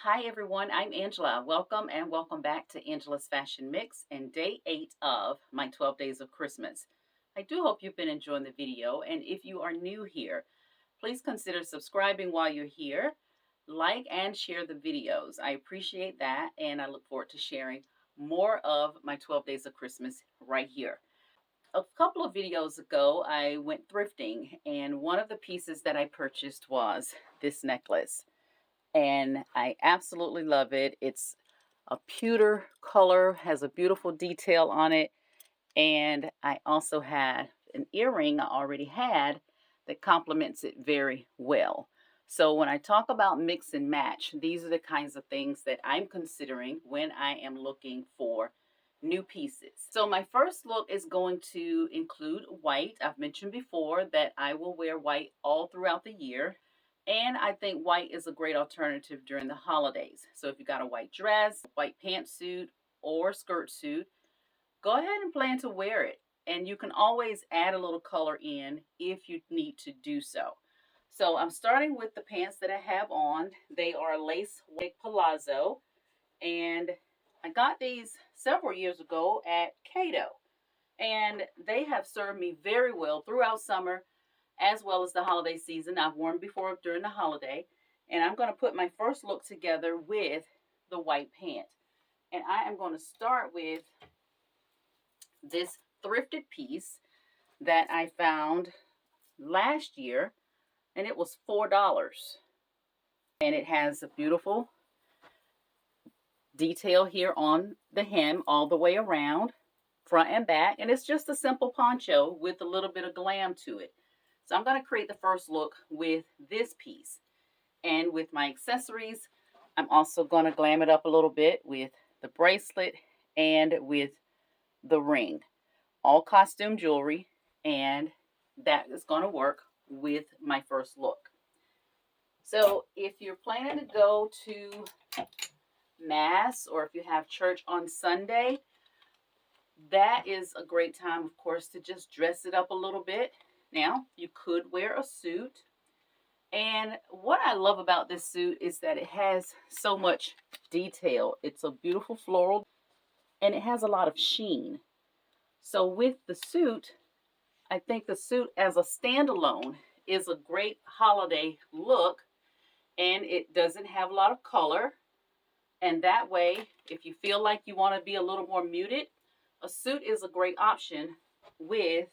Hi everyone, I'm Angela. Welcome and welcome back to Angela's Fashion Mix and day 8 of my 12 days of Christmas. I do hope you've been enjoying the video, and if you are new here, please consider subscribing while you're here. Like and share the videos. I appreciate that, and I look forward to sharing more of my 12 days of Christmas right here. A couple of videos ago, I went thrifting, and one of the pieces that I purchased was this necklace. And I absolutely love it. It's a pewter color, has a beautiful detail on it, and I also had an earring I already had that complements it very well. So when I talk about mix and match, these are the kinds of things that I'm considering when I am looking for new pieces. So my first look is going to include white. I've mentioned before that I will wear white all throughout the year. And I think white is a great alternative during the holidays. So if you got a white dress, white pantsuit, or skirt suit, go ahead and plan to wear it. And you can always add a little color in if you need to do so. So I'm starting with the pants that I have on. They are lace wig palazzo. And I got these several years ago at Cato. And they have served me very well throughout summer as well as the holiday season. I've worn before during the holiday, and I'm going to put my first look together with the white pant. And I am going to start with this thrifted piece that I found last year, and it was $4. And it has a beautiful detail here on the hem all the way around, front and back, and it's just a simple poncho with a little bit of glam to it. So I'm going to create the first look with this piece. And with my accessories, I'm also going to glam it up a little bit with the bracelet and with the ring. All costume jewelry, and that is going to work with my first look. So if you're planning to go to Mass or if you have church on Sunday, that is a great time, of course, to just dress it up a little bit. Now, you could wear a suit. And what I love about this suit is that it has so much detail. It's a beautiful floral, and it has a lot of sheen. So with the suit, I think the suit as a standalone is a great holiday look, and it doesn't have a lot of color. And that way, if you feel like you want to be a little more muted, a suit is a great option with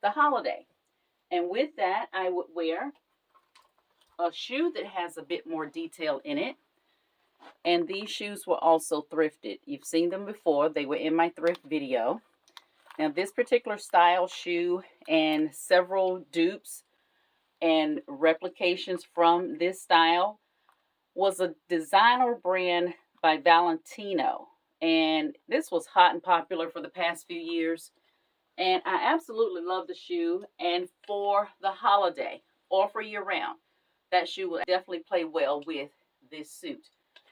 the holiday. And with that, I would wear a shoe that has a bit more detail in it. And these shoes were also thrifted. You've seen them before. They were in my thrift video. Now this particular style shoe and several dupes and replications from this style was a designer brand by Valentino. And this was hot and popular for the past few years. And I absolutely love the shoe. And for the holiday or for year round, that shoe will definitely play well with this suit.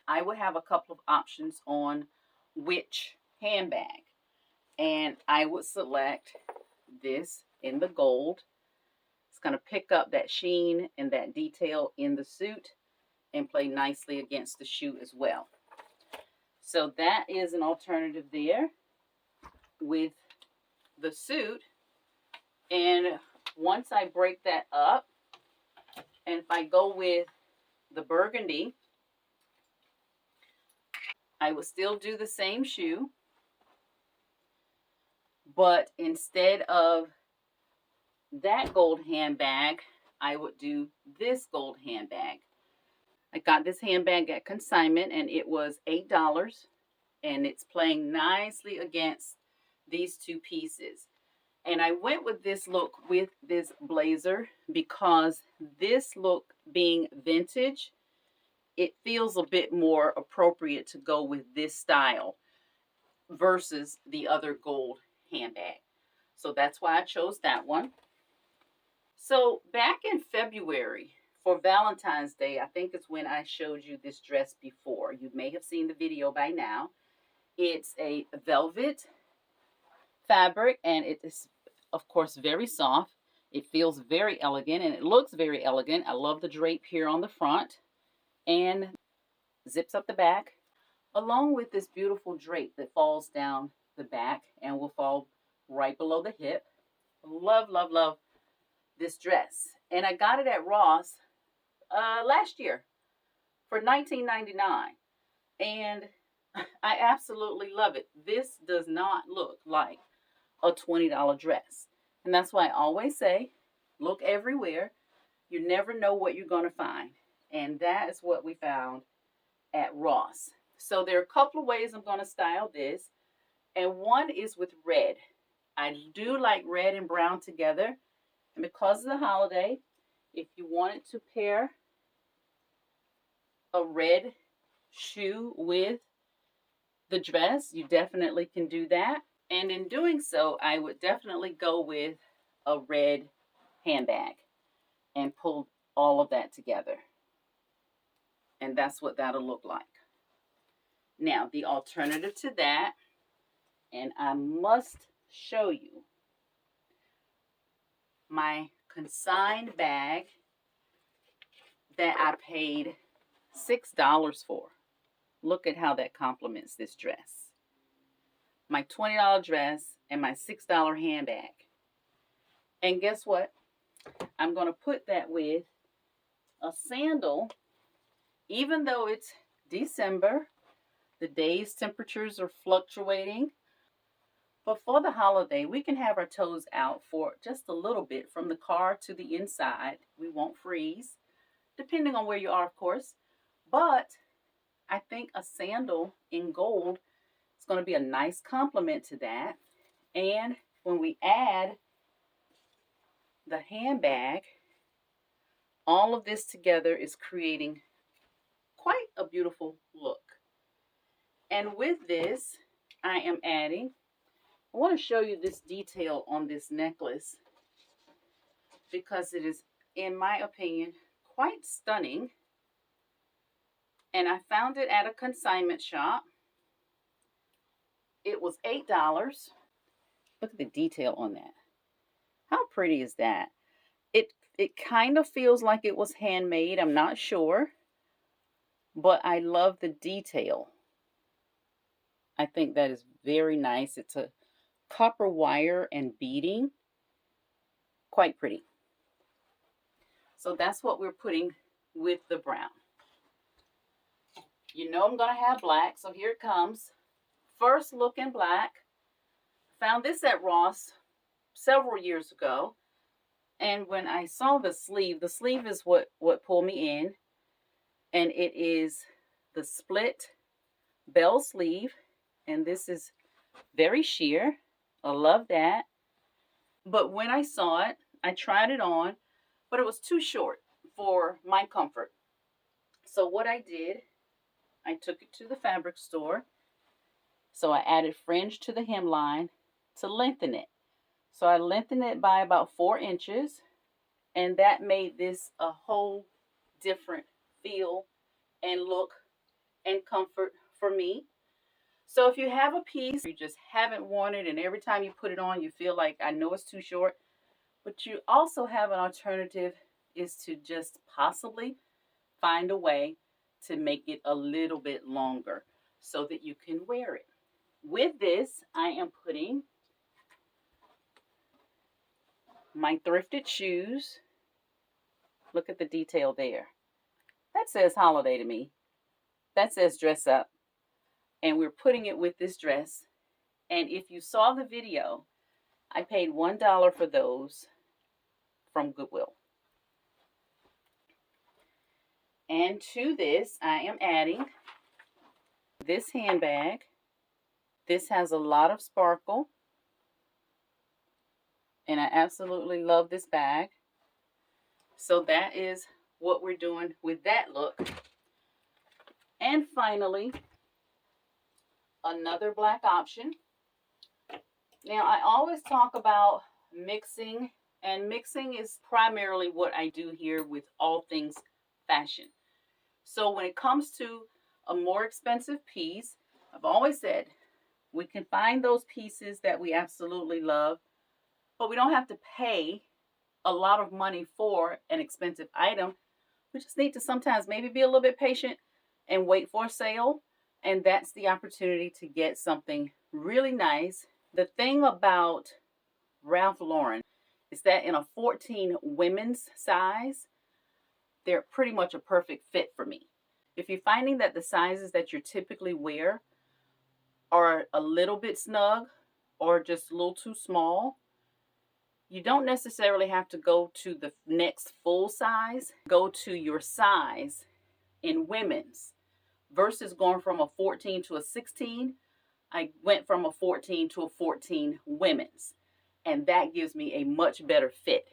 I would have a couple of options on which handbag. And I would select this in the gold. It's going to pick up that sheen and that detail in the suit and play nicely against the shoe as well. So that is an alternative there with the suit. And once I break that up, and if I go with the burgundy, I would still do the same shoe, but instead of that gold handbag, I would do this gold handbag. I got this handbag at consignment, and it was $8, and it's playing nicely against these two pieces. And I went with this look with this blazer because this look being vintage, it feels a bit more appropriate to go with this style versus the other gold handbag. So that's why I chose that one. So back in February for Valentine's Day, I think it's when I showed you this dress before. You may have seen the video by now. It's a velvet fabric, and it is, of course, very soft. It feels very elegant, and it looks very elegant. I love the drape here on the front. And zips up the back, along with this beautiful drape that falls down the back and will fall right below the hip. Love, love, love this dress. And I got it at Ross last year for $19.99. And I absolutely love it. This does not look like a $20 dress. And that's why I always say, look everywhere. You never know what you're going to find. And that is what we found at Ross. So there are a couple of ways I'm going to style this. And one is with red. I do like red and brown together. And because of the holiday, if you wanted to pair a red shoe with the dress, you definitely can do that. And in doing so, I would definitely go with a red handbag and pull all of that together. And that's what that'll look like. Now, the alternative to that, and I must show you my consigned bag that I paid $6 for. Look at how that complements this dress. My $20 dress and my $6 handbag. And guess what? I'm going to put that with a sandal. Even though it's December, the day's temperatures are fluctuating. But for the holiday, we can have our toes out for just a little bit from the car to the inside. We won't freeze, depending on where you are, of course. But I think a sandal in gold is going to be a nice complement to that. And when we add the handbag, all of this together is creating quite a beautiful look. And with this, I am adding, I want to show you this detail on this necklace because it is, in my opinion, quite stunning. And I found it at a consignment shop. It was $8. Look at the detail on that. How pretty is that? It kind of feels like it was handmade. I'm not sure. But I love the detail. I think that is very nice. It's a copper wire and beading. Quite pretty. So that's what we're putting with the brown. You know I'm going to have black, so here it comes. First look in black. Found this at Ross several years ago. And when I saw the sleeve is what pulled me in. And it is the split bell sleeve. And this is very sheer. I love that. But when I saw it, I tried it on, but it was too short for my comfort. So what I did, I took it to the fabric store. So I added fringe to the hemline to lengthen it. So I lengthened it by about 4 inches, and that made this a whole different feel and look and comfort for me. So if you have a piece you just haven't worn it, and every time you put it on you feel like, I know it's too short, but you also have an alternative, is to just possibly find a way to make it a little bit longer so that you can wear it. With this, I am putting my thrifted shoes. Look at the detail there. That says holiday to me. That says dress up. And we're putting it with this dress. And if you saw the video, I paid $1 for those from Goodwill. And to this, I am adding this handbag. This has a lot of sparkle. And I absolutely love this bag. So that is what we're doing with that look. And finally, another black option. Now, I always talk about mixing, and mixing is primarily what I do here with all things fashion. So when it comes to a more expensive piece, I've always said we can find those pieces that we absolutely love, but we don't have to pay a lot of money for an expensive item. We just need to sometimes maybe be a little bit patient and wait for a sale. And that's the opportunity to get something really nice. The thing about Ralph Lauren is that in a 14 women's size, they're pretty much a perfect fit for me. If you're finding that the sizes that you typically wear are a little bit snug or just a little too small, you don't necessarily have to go to the next full size. Go to your size in women's versus going from a 14 to a 16. I went from a 14 to a 14 women's, and that gives me a much better fit.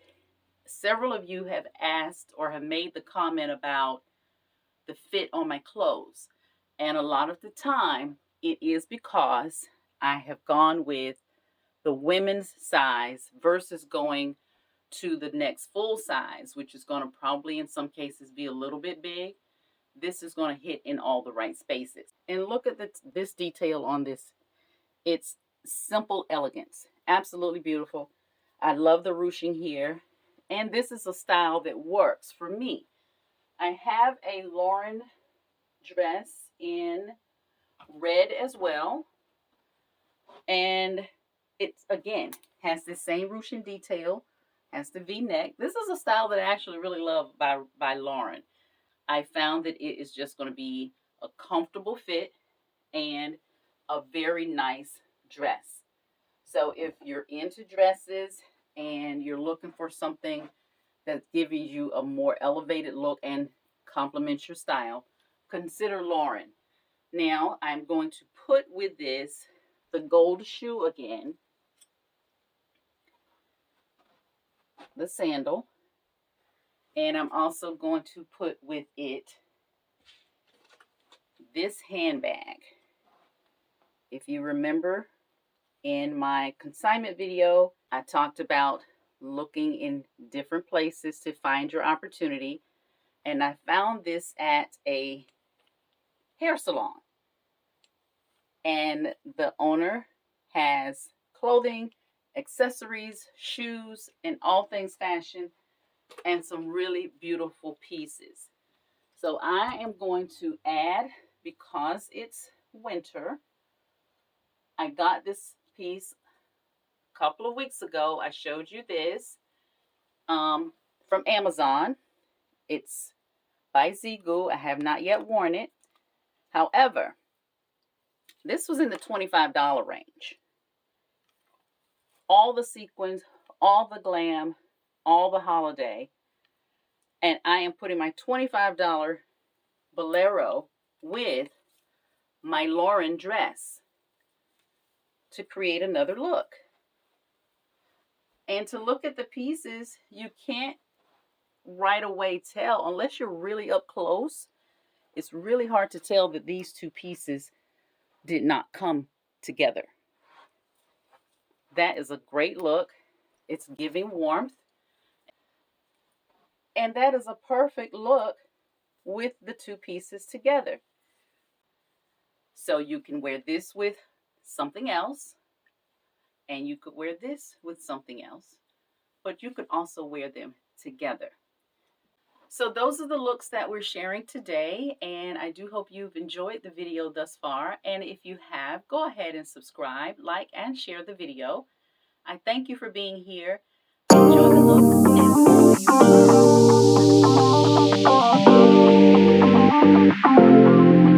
Several of you have asked or have made the comment about the fit on my clothes, and a lot of the time it is because I have gone with the women's size versus going to the next full size, which is going to probably in some cases be a little bit big. This is going to hit in all the right spaces. And look at this detail on this. It's simple elegance. Absolutely beautiful. I love the ruching here. And this is a style that works for me. I have a Lauren dress in red as well. And it's, again, has the same ruching detail, has the V-neck. This is a style that I actually really love by Lauren. I found that it is just going to be a comfortable fit and a very nice dress. So if you're into dresses and you're looking for something that's giving you a more elevated look and complements your style, consider Lauren. Now I'm going to put with this the gold shoe again, the sandal, and I'm also going to put with it this handbag. If you remember in my consignment video, I talked about looking in different places to find your opportunity, and I found this at a hair salon, and the owner has clothing, accessories, shoes, and all things fashion, and some really beautiful pieces. So I am going to add, because it's winter, I got this piece a couple of weeks ago. I showed you this from Amazon. It's by Zigu. I have not yet worn it. However, this was in the $25 range. All the sequins, all the glam, all the holiday. And I am putting my $25 bolero with my Lauren dress to create another look. And to look at the pieces, you can't right away tell, unless you're really up close. It's really hard to tell that these two pieces did not come together. That is a great look. It's giving warmth. And that is a perfect look with the two pieces together. So you can wear this with something else, and you could wear this with something else, but you could also wear them together. So those are the looks that we're sharing today, and I do hope you've enjoyed the video thus far. And if you have, go ahead and subscribe, like, and share the video. I thank you for being here. Enjoy the looks, and see you tomorrow.